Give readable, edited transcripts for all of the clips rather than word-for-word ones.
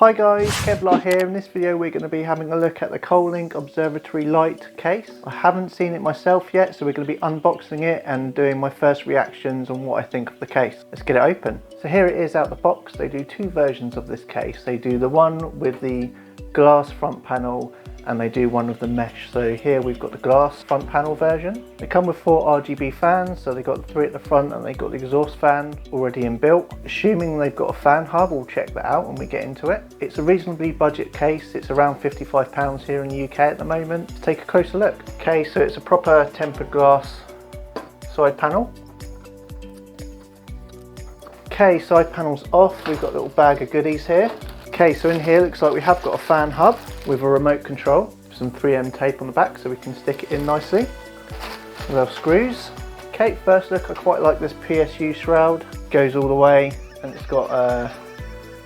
Hi guys, KevLar here. In this video we're going to be having a look at the Kolink Observatory Lite case. I haven't seen it myself yet, so we're going to be unboxing it and doing my first reactions on what I think of the case. Let's get it open. So here it is out the box. They do two versions of this case. They do the one with the glass front panel and they do one with the mesh. So here we've got the glass front panel version. They come with 4 RGB fans, so they've got 3 at the front and they've got the exhaust fan already inbuilt. Assuming they've got a fan hub, we'll check that out when we get into it. It's a reasonably budget case. It's around £55 here in the UK at the moment. Let's take a closer look. Okay, so it's a proper tempered glass side panel. Okay, side panel's off. We've got a little bag of goodies here. Okay, so in here looks like we have got a fan hub with a remote control, some 3M tape on the back so we can stick it in nicely with our screws. Okay, first look, I quite like this PSU shroud. Goes all the way and it's got a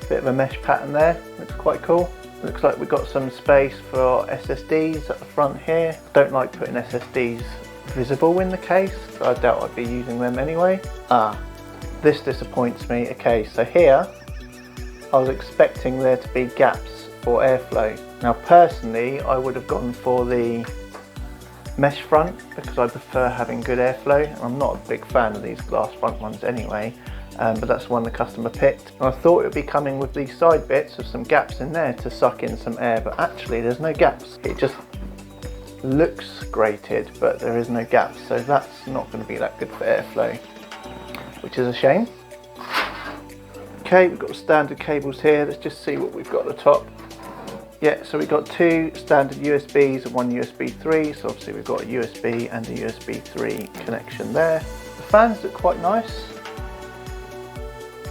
bit of a mesh pattern there. Looks quite cool. Looks like we've got some space for SSDs at the front here. Don't like putting SSDs visible in the case, so I doubt I'd be using them anyway. This disappoints me. Okay, so here I was expecting there to be gaps for airflow. Now personally I would have gone for the mesh front because I prefer having good airflow. I'm not a big fan of these glass front ones anyway, but that's the one the customer picked. And I thought it would be coming with these side bits with some gaps in there to suck in some air, but actually there's no gaps. It just looks grated but there is no gaps, so that's not going to be that good for airflow, which is a shame. Okay, we've got standard cables here. Let's just see what we've got at the top. Yeah, so we've got 2 standard USBs and 1 USB 3. So obviously we've got a USB and a USB 3 connection there. The fans look quite nice.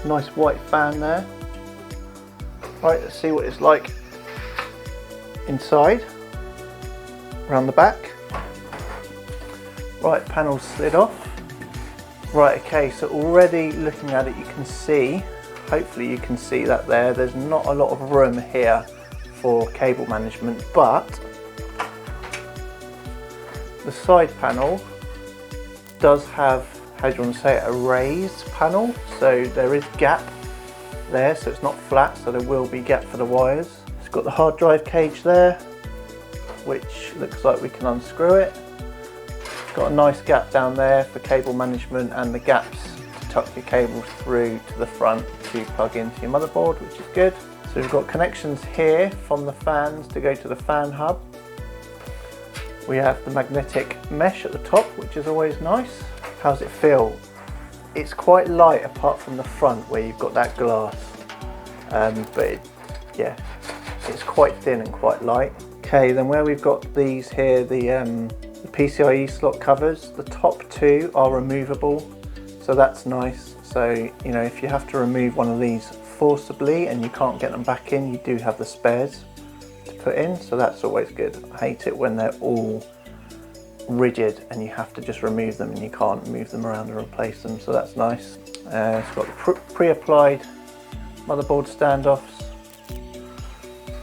Nice white fan there. Right, let's see what it's like inside, around the back. Right, panel's slid off. Right, okay, so already looking at it you can see, hopefully you can see that there's not a lot of room here for cable management, but the side panel does have, how do you want to say it, a raised panel, so there is gap there, so it's not flat, so there will be gap for the wires. It's got the hard drive cage there, which looks like we can unscrew it. It's got a nice gap down there for cable management and the gaps to tuck your cables through to the front to plug into your motherboard, which is good. So we've got connections here from the fans to go to the fan hub. We have the magnetic mesh at the top, which is always nice. How's it feel? It's quite light apart from the front where you've got that glass, but yeah, it's quite thin and quite light. Okay, then where we've got these here, the PCIe slot covers, the top 2 are removable, so that's nice. So, you know, if you have to remove one of these forcibly and you can't get them back in, you do have the spares to put in, so that's always good. I hate it when they're all rigid and you have to just remove them and you can't move them around and replace them, so that's nice. It's got the pre-applied motherboard standoffs.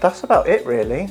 That's about it really.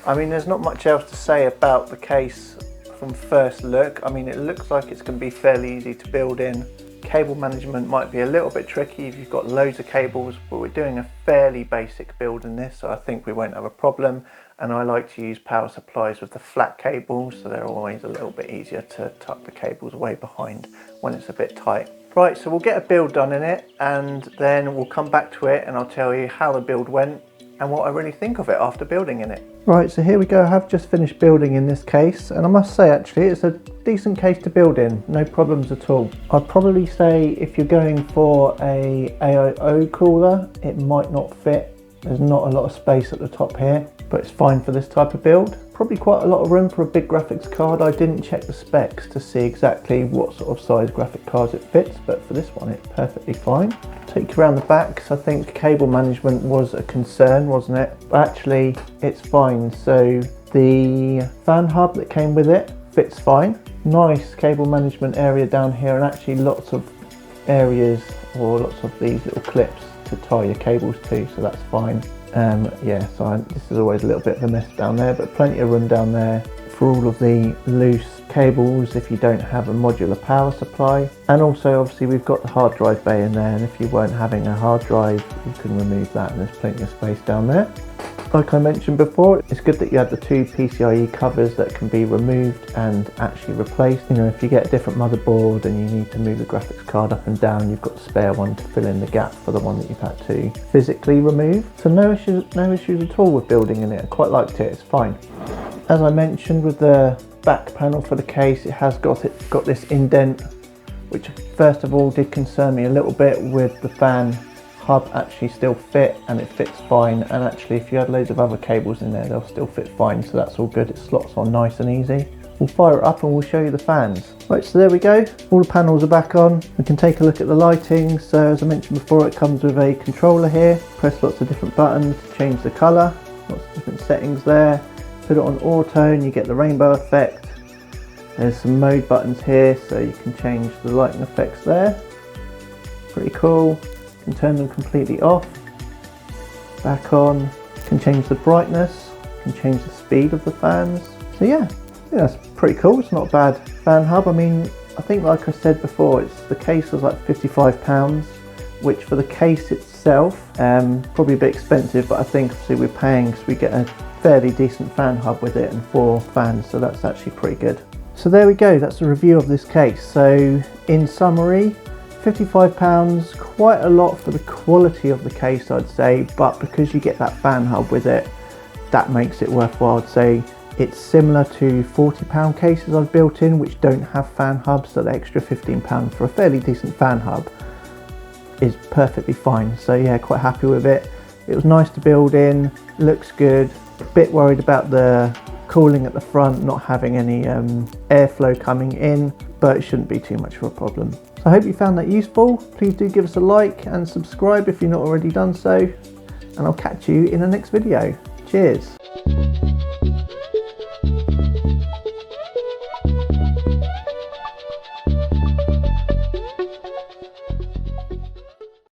I mean, there's not much else to say about the case from first look. I mean, it looks like it's going to be fairly easy to build in. Cable management might be a little bit tricky if you've got loads of cables, but we're doing a fairly basic build in this, so I think we won't have a problem. And I like to use power supplies with the flat cables, so they're always a little bit easier to tuck the cables way behind when it's a bit tight. Right, so we'll get a build done in it and then we'll come back to it and I'll tell you how the build went and what I really think of it after building in it. Right, so here we go. I have just finished building in this case, and I must say actually it's a decent case to build in, no problems at all. I'd probably say if you're going for a AIO cooler, it might not fit. There's not a lot of space at the top here, but it's fine for this type of build. Probably quite a lot of room for a big graphics card. I didn't check the specs to see exactly what sort of size graphic cards it fits, but for this one it's perfectly fine. Take you around the back, because I think cable management was a concern, wasn't it? But actually it's fine. So the fan hub that came with it fits fine. Nice cable management area down here, and actually lots of areas or lots of these little clips to tie your cables to, so that's fine. Yeah, so this is always a little bit of a mess down there, but plenty of room down there for all of the loose cables if you don't have a modular power supply. And also obviously we've got the hard drive bay in there, and if you weren't having a hard drive you can remove that, and there's plenty of space down there. Like I mentioned before, it's good that you have the two PCIe covers that can be removed and actually replaced. You know, if you get a different motherboard and you need to move the graphics card up and down, you've got the spare one to fill in the gap for the one that you've had to physically remove. So no issues at all with building in it. I quite liked it, it's fine. As I mentioned, with the back panel for the case, it has got this indent, which first of all did concern me a little bit with the fan hub actually still fit, and it fits fine, and actually if you had loads of other cables in there they'll still fit fine, so that's all good. It slots on nice and easy. We'll fire it up and we'll show you the fans. Right, so there we go, all the panels are back on. We can take a look at the lighting. So as I mentioned before, it comes with a controller here. Press lots of different buttons to change the colour, lots of different settings there. Put it on auto and you get the rainbow effect. There's some mode buttons here, so you can change the lighting effects there. Pretty cool. You can turn them completely off, back on, can change the brightness, can change the speed of the fans. So yeah, that's pretty cool. It's not a bad fan hub. I mean, I think like I said before, the case was like £55, which for the case itself, probably a bit expensive, but I think obviously we're paying because we get a fairly decent fan hub with it and 4 fans, so that's actually pretty good. So there we go, that's a review of this case. So in summary, £55, quite a lot for the quality of the case I'd say, but because you get that fan hub with it, that makes it worthwhile. I'd say it's similar to £40 cases I've built in which don't have fan hubs, so the extra £15 for a fairly decent fan hub is perfectly fine. So yeah, quite happy with it. It was nice to build in, looks good. A bit worried about the cooling at the front, not having any airflow coming in, but it shouldn't be too much of a problem. So I hope you found that useful. Please do give us a like and subscribe if you've not already done so, and I'll catch you in the next video. Cheers.